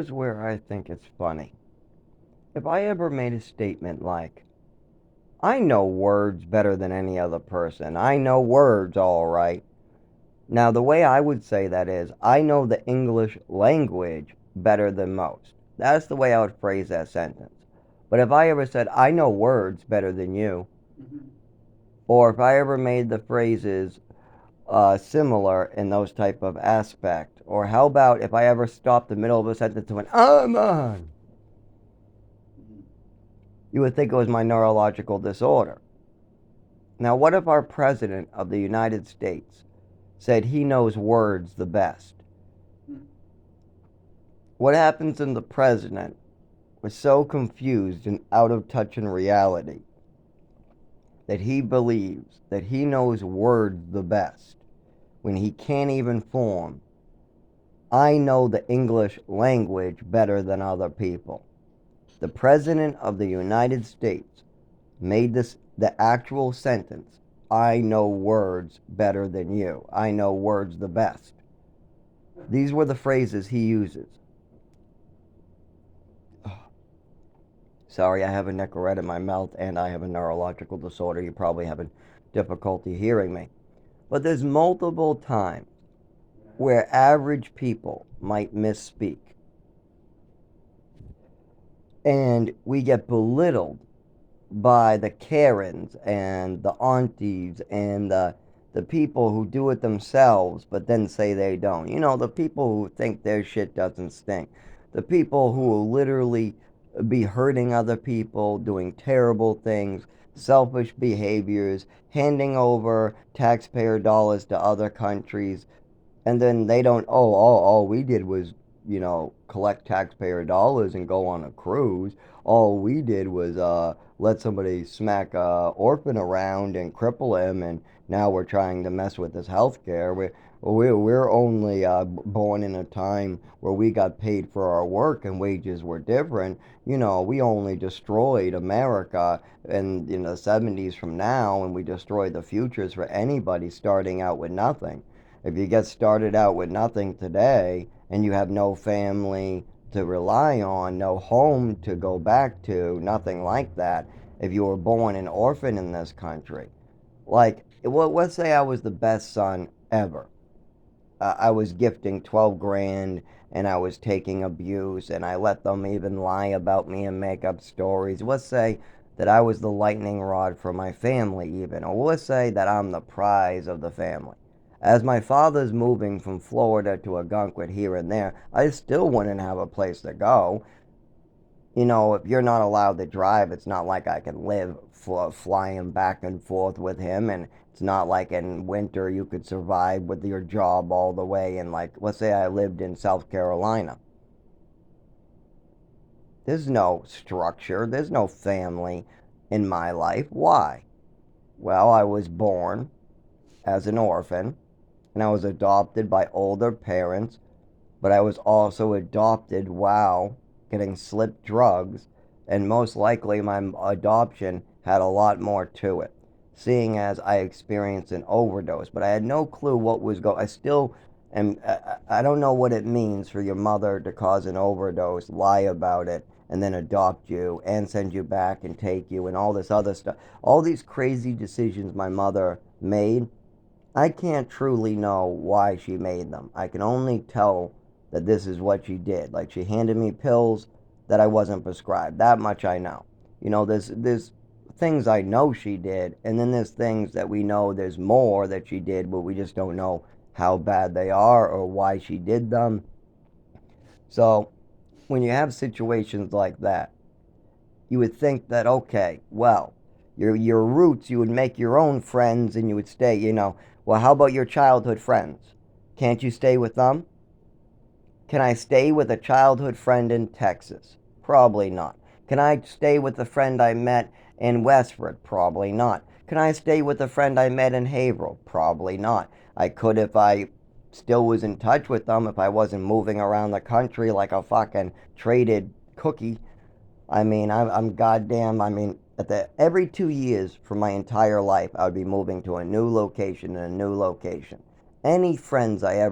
here's where I think it's funny. If I ever made a statement like, I know words better than any other person, I know words all right. Now, the way I would say that is, I know the English language better than most. That's the way I would phrase that sentence. But if I ever said, I know words better than you, or if I ever made the phrases similar in those type of aspect, or how about if I ever stopped the middle of a sentence and went, I'm on, you would think it was my neurological disorder. Now, what if our President of the United States said he knows words the best? What happens when the President was so confused and out of touch in reality that he believes that he knows words the best when he can't even form, I know the English language better than other people? The President of the United States made this the actual sentence, I know words better than you. I know words the best. These were the phrases he uses. Sorry, I have a Nicorette in my mouth and I have a neurological disorder. You're probably having difficulty hearing me. But there's multiple times where average people might misspeak. And we get belittled by the Karens and the aunties and the people who do it themselves but then say they don't. You know, the people who think their shit doesn't stink. The people who will literally be hurting other people, doing terrible things, selfish behaviors, handing over taxpayer dollars to other countries, and then they don't, all we did was, collect taxpayer dollars and go on a cruise. All we did was let somebody smack a orphan around and cripple him, and now we're trying to mess with his health care. We're only born in a time where we got paid for our work and wages were different. We only destroyed America in the 70s from now, and we destroyed the futures for anybody starting out with nothing. If you get started out with nothing today and you have no family to rely on, no home to go back to, nothing like that, if you were born an orphan in this country, like, well, let's say I was the best son ever. I was gifting 12 grand and I was taking abuse and I let them even lie about me and make up stories. Let's say that I was the lightning rod for my family, even, or let's say that I'm the prize of the family. As my father's moving from Florida to Algonquin here and there, I still wouldn't have a place to go. If you're not allowed to drive, it's not like I can live flying back and forth with him. And it's not like in winter you could survive with your job all the way. And, like, let's say I lived in South Carolina. There's no structure, there's no family in my life. Why? Well, I was born as an orphan and I was adopted by older parents, but I was also adopted while getting slipped drugs, and most likely my adoption had a lot more to it, seeing as I experienced an overdose. But I had no clue what was going. I still am. I don't know what it means for your mother to cause an overdose, lie about it, and then adopt you and send you back and take you and all this other stuff. All these crazy decisions my mother made, I can't truly know why she made them. I can only tell that this is what she did. Like, she handed me pills that I wasn't prescribed. That much I know. There's things I know she did, and then there's things that we know there's more that she did, but we just don't know how bad they are or why she did them. So, when you have situations like that, you would think that, okay, well, your roots, you would make your own friends and you would stay, well, how about your childhood friends? Can't you stay with them? Can I stay with a childhood friend in Texas? Probably not. Can I stay with a friend I met in Westford? Probably not. Can I stay with a friend I met in Haverhill? Probably not. I could if I still was in touch with them, if I wasn't moving around the country like a fucking traded cookie. I'm goddamn, every 2 years for my entire life, I would be moving to a new location and a new location. Any friends I ever